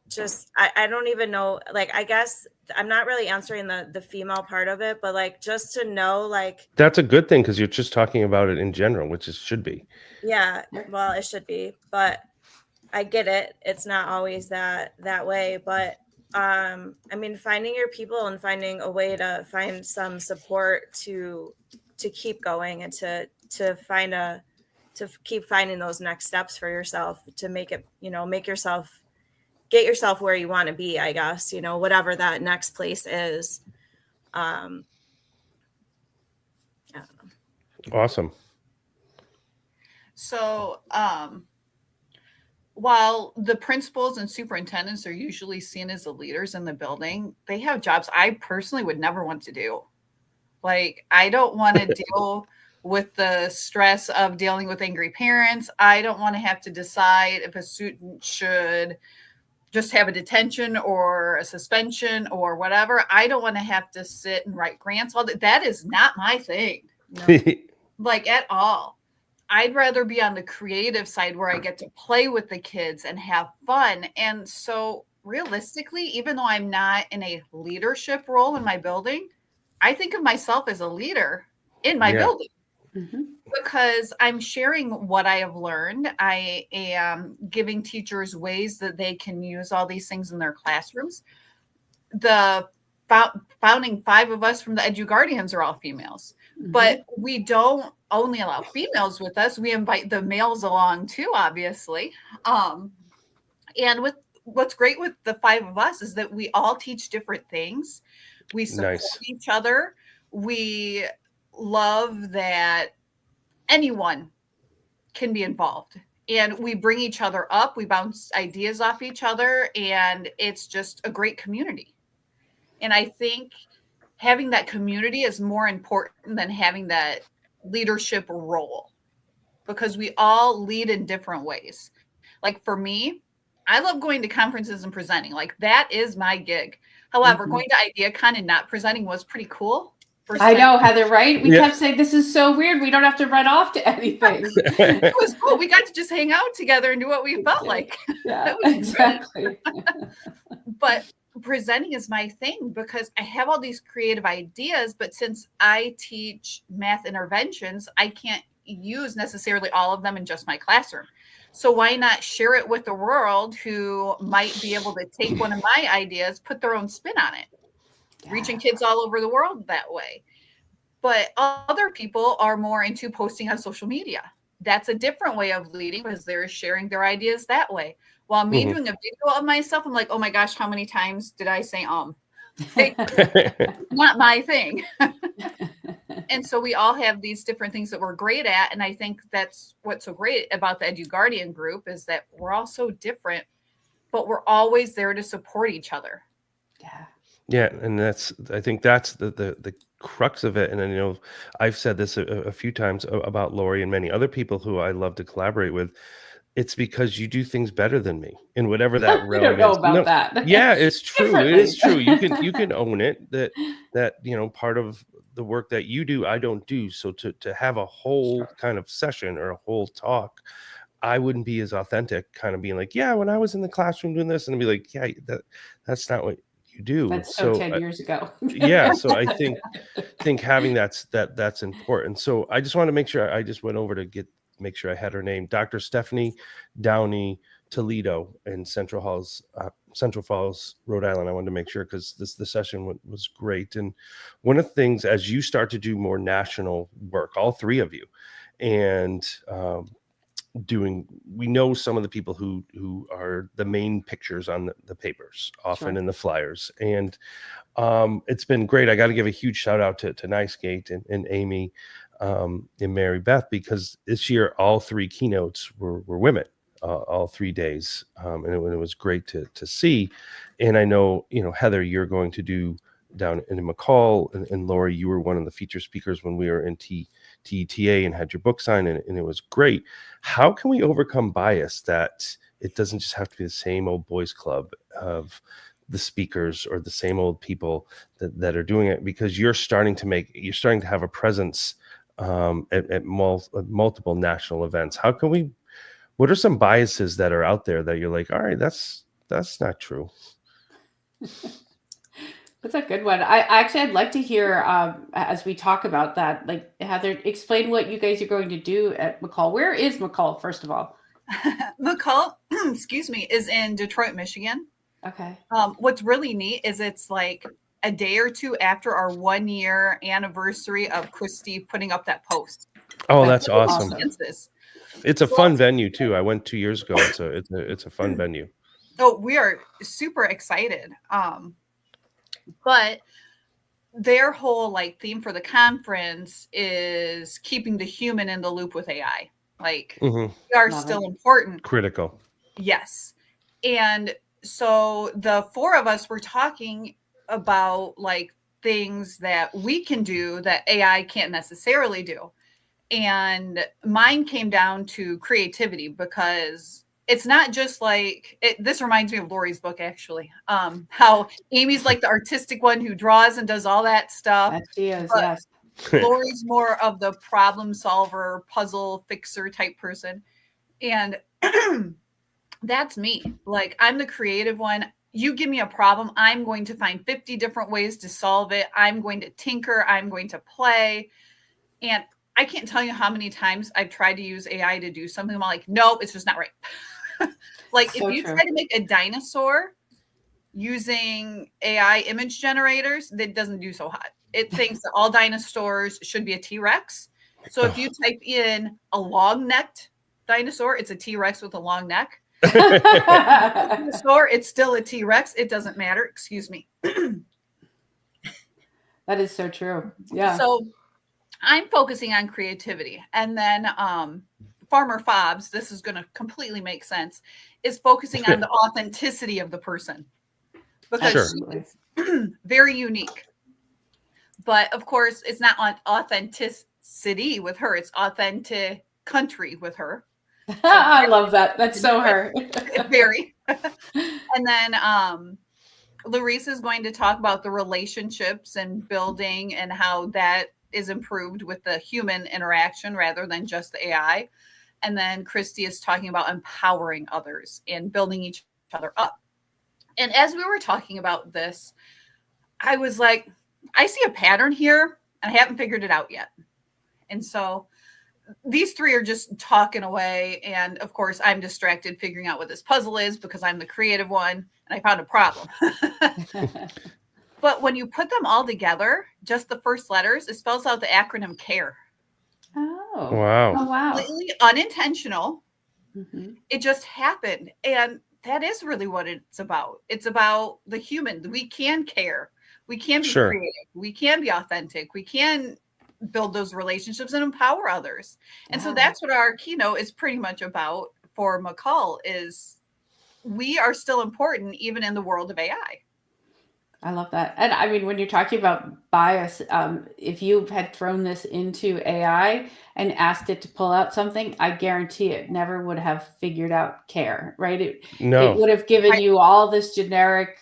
just, I don't even know, I guess I'm not really answering the female part of it, but just to know, That's a good thing, because you're just talking about it in general, which is should be. Yeah, well, it should be, but I get it. It's not always that way, but I mean, finding your people and finding a way to find some support to keep going and to keep finding those next steps for yourself to make it, get yourself where you want to be, I guess, whatever that next place is. I don't know. Awesome. So, while the principals and superintendents are usually seen as the leaders in the building, they have jobs I personally would never want to do. I don't want to deal with the stress of dealing with angry parents. I don't want to have to decide if a student should just have a detention or a suspension or whatever. I don't want to have to sit and write grants. All that is not my thing. No. At all. I'd rather be on the creative side where I get to play with the kids and have fun. And so realistically, even though I'm not in a leadership role in my building, I think of myself as a leader in my building. Mm-hmm. Because I'm sharing what I have learned. I am giving teachers ways that they can use all these things in their classrooms. The founding 5 of us from the EduGuardians are all females. Mm-hmm. But we don't only allow females with us. We invite the males along too, obviously. And with what's great with the 5 of us is that we all teach different things. We support each other. We love that anyone can be involved. And we bring each other up. We bounce ideas off each other. And it's just a great community. And I think having that community is more important than having that leadership role, because we all lead in different ways. For me, I love going to conferences and presenting. That is my gig. However, going to IdeaCon and not presenting was pretty cool. I know, Heather, right? We kept saying, this is so weird. We don't have to run off to anything. It was cool. We got to just hang out together and do what we felt like. Yeah, exactly. But presenting is my thing because I have all these creative ideas, but since I teach math interventions, I can't use necessarily all of them in just my classroom. So why not share it with the world who might be able to take one of my ideas, put their own spin on it, reaching kids all over the world that way. But other people are more into posting on social media. That's a different way of leading because they're sharing their ideas that way. While me doing a video of myself, I'm like, oh my gosh, how many times did I say not my thing. And so we all have these different things that we're great at. And I think that's what's so great about the EduGuardian group is that we're all so different, but we're always there to support each other. Yeah. Yeah, and I think that's the crux of it. And I've said this a few times about Lori and many other people who I love to collaborate with. It's because you do things better than me in whatever that realm is. I don't know about that. Yeah, it's true. It is true. You can own it. That part of the work that you do, I don't do. So to have a whole kind of session or a whole talk, I wouldn't be as authentic, kind of being like, yeah, when I was in the classroom doing this, and I'd be like, yeah, that's not what you do. That's so So 10 years ago. yeah, so I think having that's important. So I just want to make sure I just went over to make sure I had her name, Dr. Stephanie Downey Toledo in Central Falls, Rhode Island. I wanted to make sure because the session was great. And one of the things as you start to do more national work, all three of you, and we know some of the people who are the main pictures on the papers, often Sure. in the flyers, and it's been great. I got to give a huge shout out to Nicegate and Amy and Mary Beth, because this year all three keynotes were women, all 3 days, and it was great to see. And I know, Heather, you're going to do down in McCall, and Lori, you were one of the feature speakers when we were in TETA and had your book signed, and it was great. How can we overcome bias that it doesn't just have to be the same old boys club of the speakers or the same old people that are doing it, because you're starting to have a presence at multiple national events? What are some biases that are out there that you're like, all right, that's not true? That's a good one. I'd like to hear, as we talk about that, like, Heather, explain what you guys are going to do at McCall. Where is McCall, first of all? McCall, excuse me, is in Detroit, Michigan. Okay. What's really neat is it's like a day or two after our 1 year anniversary of Christy putting up that post. Oh, that's awesome. It's a fun venue too. I went 2 years ago. It's a fun venue. Oh, we are super excited. But their whole theme for the conference is keeping the human in the loop with AI. We are still important. Critical. Yes. And so the four of us were talking about things that we can do that AI can't necessarily do. And mine came down to creativity, because it's not just this reminds me of Lori's book, actually. How Amy's the artistic one who draws and does all that stuff. That she is, but yes. Lori's more of the problem solver, puzzle fixer type person. And that's me. I'm the creative one. You give me a problem, I'm going to find 50 different ways to solve it. I'm going to tinker. I'm going to play. And I can't tell you how many times I've tried to use AI to do something. I'm like, no, it's just not right. So if you true. try to make a dinosaur using AI image generators, that doesn't do so hot. It thinks that all dinosaurs should be a T-Rex. So if you type in a long-necked dinosaur, it's a T-Rex with a long neck. Dinosaur, it's still a T-Rex. It doesn't matter. Excuse me. That is so true. Yeah. So I'm focusing on creativity. And then Farmer Fobs, this is going to completely make sense, is focusing on the authenticity of the person, because she's very unique. But of course, it's not on authenticity with her. It's authentic country with her. So I love that. That's so her. Very. And then Larissa is going to talk about the relationships and building and how that is improved with the human interaction rather than just the AI. And then Christy is talking about empowering others and building each other up. And as we were talking about this, I was like, I see a pattern here and I haven't figured it out yet. And so these three are just talking away. And of course, I'm distracted figuring out what this puzzle is because I'm the creative one and I found a problem. But when you put them all together, just the first letters, it spells out the acronym CARE. Oh, wow. Oh, wow. Completely unintentional. Mm-hmm. It just happened. And that is really what it's about. It's about the human. We can care. We can be creative. We can be authentic. We can build those relationships and empower others. And so that's what our keynote is pretty much about for McCall, is we are still important even in the world of AI. I love that. And I mean, when you're talking about bias, if you had thrown this into AI and asked it to pull out something, I guarantee it never would have figured out CARE, right? It would have given you all this generic,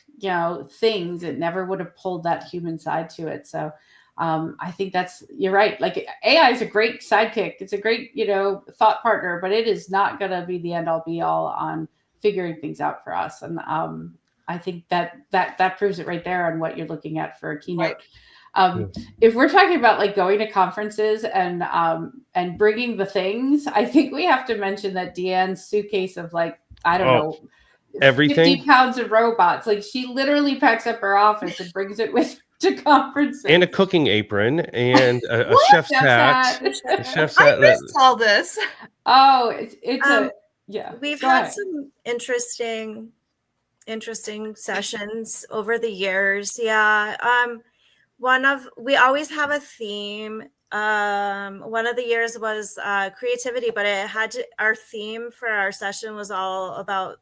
things. It never would have pulled that human side to it. So I think you're right. AI is a great sidekick. It's a great, thought partner, but it is not going to be the end all be all on figuring things out for us. And I think that proves it right there on what you're looking at for a keynote. Right. If we're talking about like going to conferences and bringing the things, I think we have to mention that Deann's suitcase of like, I don't know, everything 50 pounds of robots. Like she literally packs up her office and brings it with her to conferences. and a cooking apron and a chef's hat. A chef's I hat. missed all this. Oh, it's yeah. We've Go had ahead. some interesting sessions over the years. Yeah. We always have a theme. One of the years was creativity, but our theme for our session was all about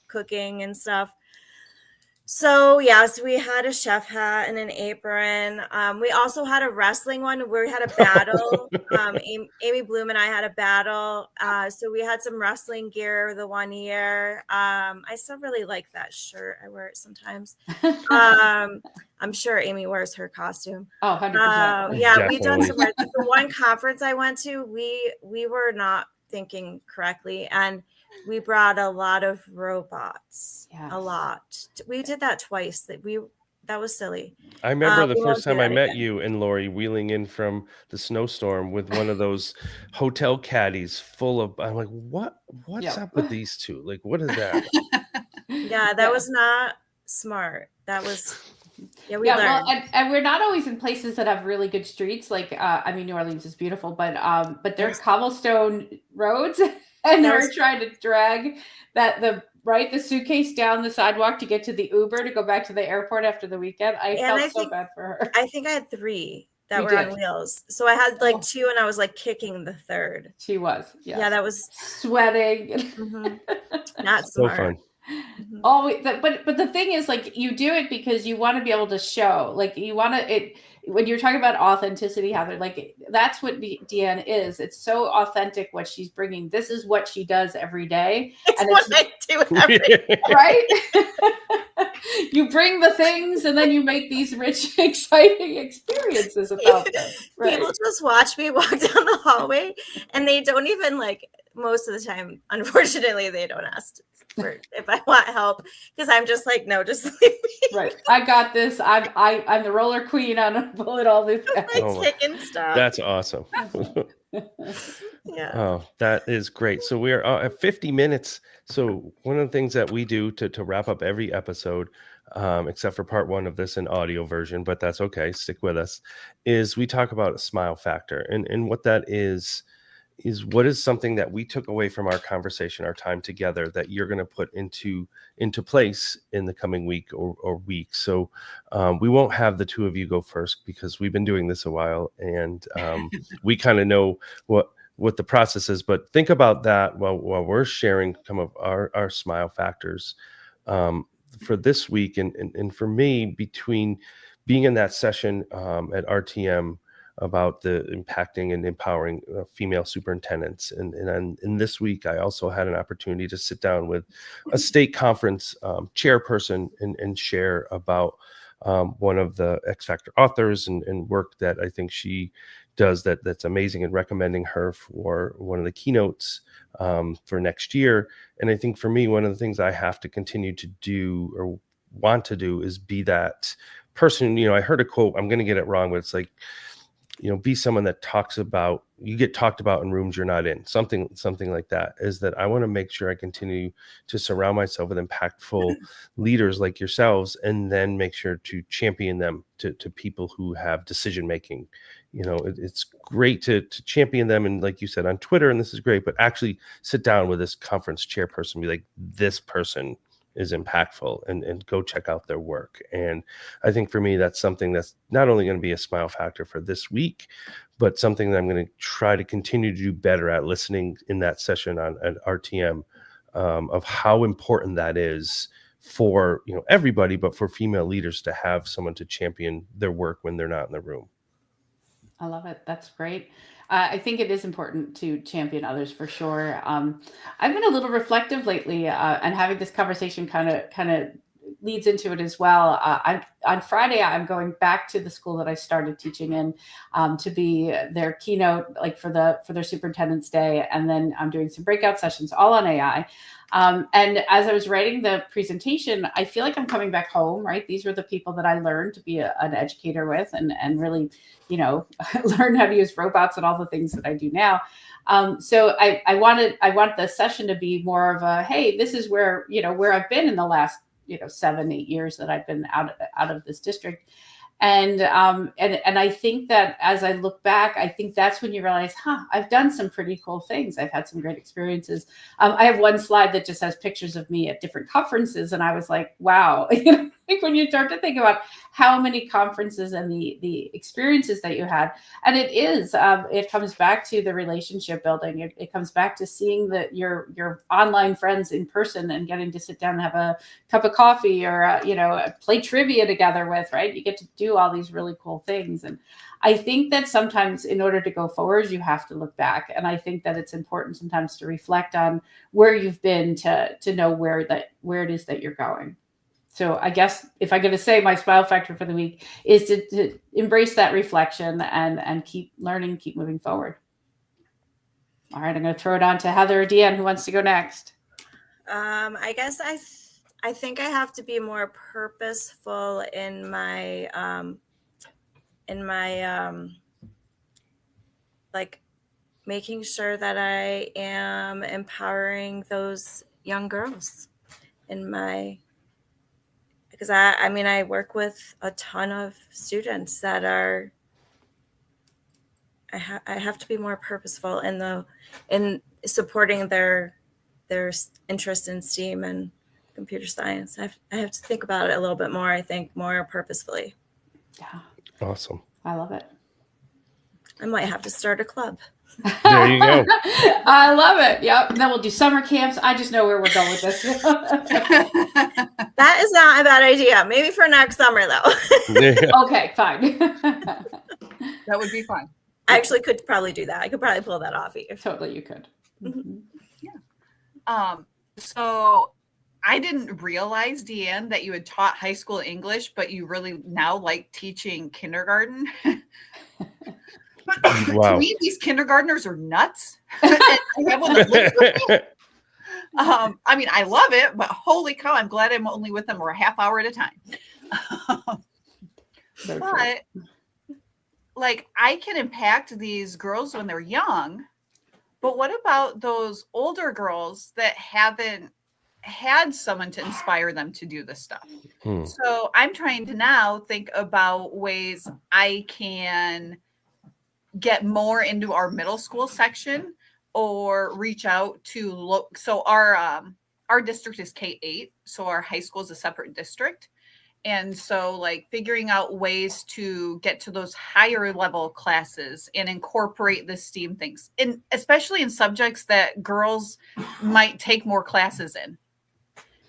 cooking and stuff. So yes, we had a chef hat and an apron. We also had a wrestling one where we had a battle. Amy Bloom and I had a battle. So we had some wrestling gear the one year. I still really like that shirt. I wear it sometimes. I'm sure Amy wears her costume. Oh, 100%. Yeah, Definitely. we've done some. The one conference I went to, we were not thinking correctly, and we brought a lot of robots. Yes. A lot. We did that twice. That was silly. I remember the We won't first do time I that met again. you and Lori wheeling in from the snowstorm with one of those hotel caddies full of. I'm like, what's Yep. up with these two? Like, what is that? Yeah, that was not smart. That was. Yeah, we Yeah, learned. well, and we're not always in places that have really good streets. Like, I mean, New Orleans is beautiful, but they're Yes. cobblestone roads, and That we're was- trying to drag the suitcase down the sidewalk to get to the Uber to go back to the airport after the weekend. I felt so bad for her. I think I had 3 that You were did. on wheels. So I had like Oh. 2, and I was like kicking the third. She was, yes. Yeah, that was sweating. not So smart. fun. Always, but the thing is, like, you do it because you want to be able to show, like, you want to it when you're talking about authenticity, Heather, like that's what Deann is. It's so authentic what she's bringing. This is what she does every day. It's And what I do every day. Right? You bring the things and then you make these rich, exciting experiences about them. Right? People just watch me walk down the hallway, and they don't even like. Most of the time, unfortunately, they don't ask for if I want help because I'm just like, no, just leave me. Right. I got this. I'm the roller queen. I'm gonna pull it all this. Like Oh my- kicking stuff. That's awesome. Yeah. Oh, that is great. So we are at 50 minutes. So one of the things that we do to wrap up every episode, except for part 1 of this in audio version, but that's okay, stick with us, is we talk about a smile factor. And what that is what is something that we took away from our conversation, our time together, that you're going to put into place in the coming week or weeks. So we won't have the 2 of you go first because we've been doing this a while, and we kind of know what the process is. But think about that while we're sharing some of our smile factors for this week. And for me, between being in that session at RTM about the impacting and empowering female superintendents. And in this week, I also had an opportunity to sit down with a state conference chairperson and share about one of the X Factor authors and work that I think she does that's amazing, and recommending her for one of the keynotes for next year. And I think for me, one of the things I have to continue to do or want to do is be that person. I heard a quote, I'm going to get it wrong, but it's like, be someone that you get talked about in rooms you're not in, something like that. Is that I want to make sure I continue to surround myself with impactful leaders like yourselves, and then make sure to champion them to people who have decision making. It's great to champion them, and like you said on Twitter, and this is great, but actually sit down with this conference chairperson, be like, this person is impactful, and go check out their work. And I think for me, that's something that's not only going to be a smile factor for this week, but something that I'm going to try to continue to do better at, listening in that session at RTM of how important that is for everybody, but for female leaders to have someone to champion their work when they're not in the room. I love it. That's great. I think it is important to champion others for sure. I've been a little reflective lately, and having this conversation kind of leads into it as well. On Friday, I'm going back to the school that I started teaching in to be their keynote, like for their superintendent's day, and then I'm doing some breakout sessions all on AI. And as I was writing the presentation, I feel like I'm coming back home, right? These were the people that I learned to be an educator with, and really, learn how to use robots and all the things that I do now. So I want the session to be more of a, hey, this is where I've been in the last 7-8 years that I've been out of this district. And I think that as I look back, I think that's when you realize, I've done some pretty cool things. I've had some great experiences. I have one slide that just has pictures of me at different conferences, and I was like, wow. Like when you start to think about how many conferences and the experiences that you had, and it comes back to the relationship building. It comes back to seeing your online friends in person and getting to sit down and have a cup of coffee or play trivia together with, right? You get to do all these really cool things. And I think that sometimes in order to go forward, you have to look back. And I think that it's important sometimes to reflect on where you've been to know where it is that you're going. So I guess if I'm going to say my smile factor for the week is to embrace that reflection and keep learning, keep moving forward. All right, I'm going to throw it on to Heather or Deann. Who wants to go next? I guess I think I have to be more purposeful in my like making sure that I am empowering those young girls because I work with a ton of students that are, I have to be more purposeful in supporting their interest in STEAM and computer science. I have to think about it a little bit more, I think, more purposefully. Yeah. Awesome. I love it. I might have to start a club. There you go. I love it. Yep. And then we'll do summer camps. I just know where we're going with this. That is not a bad idea. Maybe for next summer, though. Yeah. Okay, fine. That would be fun. I actually could probably do that. I could probably pull that off. Totally, you could. Mm-hmm. Yeah. So I didn't realize, Deann, that you had taught high school English, but you really now like teaching kindergarten. Wow. To me, these kindergartners are nuts. I have one that lives with me. I love it, but holy cow, I'm glad I'm only with them for a half hour at a time. But like, I can impact these girls when they're young, but what about those older girls that haven't had someone to inspire them to do this stuff? So I'm trying to now think about ways I can get more into our middle school section or reach out to look. So our district is K-8. So our high school is a separate district. And so like figuring out ways to get to those higher level classes and incorporate the STEAM things, and especially in subjects that girls might take more classes in.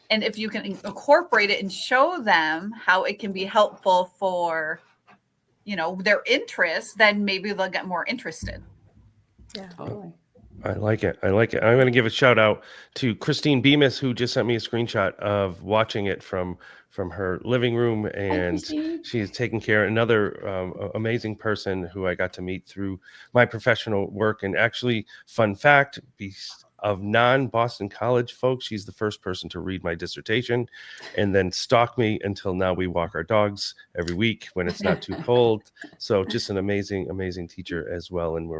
And if you can incorporate it and show them how it can be helpful for their interests, then maybe they'll get more interested. Yeah, totally. I like it. I'm going to give a shout out to Christine Bemis, who just sent me a screenshot of watching it from her living room, and she's taking care of another amazing person who I got to meet through my professional work. And actually, fun fact, of non-Boston College folks, she's the first person to read my dissertation and then stalk me until now. We walk our dogs every week when it's not too cold. So just an amazing, amazing teacher as well. And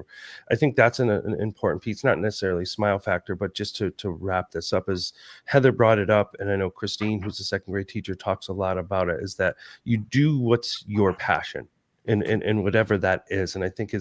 I think that's an important piece, not necessarily smile factor, but just to wrap this up, as Heather brought it up, and I know Christine, who's a second grade teacher, talks a lot about it, is that you do what's your passion. And whatever that is. And I think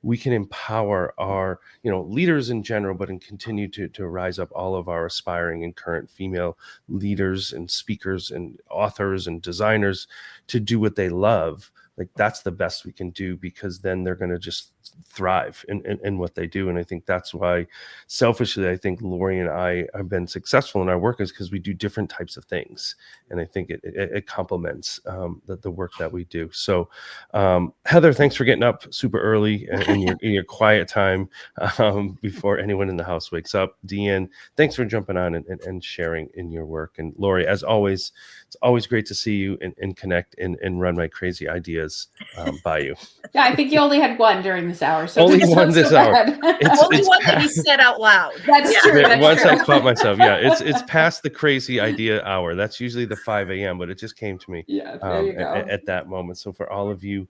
we can empower our, leaders in general, but continue to rise up all of our aspiring and current female leaders and speakers and authors and designers to do what they love. Like, that's the best we can do, because then they're going to just thrive in what they do. And I think that's why, selfishly, I think Lori and I have been successful in our work is because we do different types of things. And I think it complements the work that we do. So Heather, thanks for getting up super early in your quiet time before anyone in the house wakes up. Deann, thanks for jumping on and sharing in your work. And Lori, as always, it's always great to see you and connect and run my crazy ideas by you. Yeah, I think you only had one during this hour. So only one this hour. Only one that he said out loud. That's true. That's once true. I caught myself. Yeah, it's past the crazy idea hour. That's usually the 5 a.m., but it just came to me there you go. at that moment. So for all of you,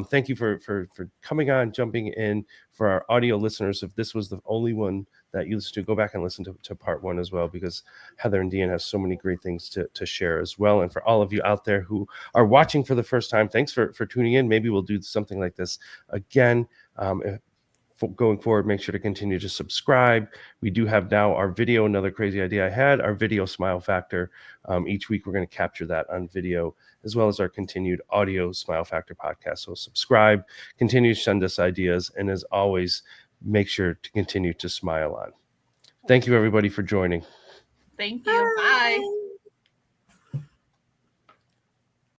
thank you for coming on, jumping in. For our audio listeners, if this was the only one that you listen to, go back and listen to part one as well, because Heather and Deann have so many great things to share as well. And for all of you out there who are watching for the first time, thanks for tuning in. Maybe we'll do something like this again. Going forward, make sure to continue to subscribe. We do have now our video, another crazy idea I had, our video Smile Factor. Each week, we're going to capture that on video, as well as our continued audio Smile Factor podcast. So subscribe, continue to send us ideas, and as always, make sure to continue to smile on. Thank you, everybody, for joining. Thank you. Bye.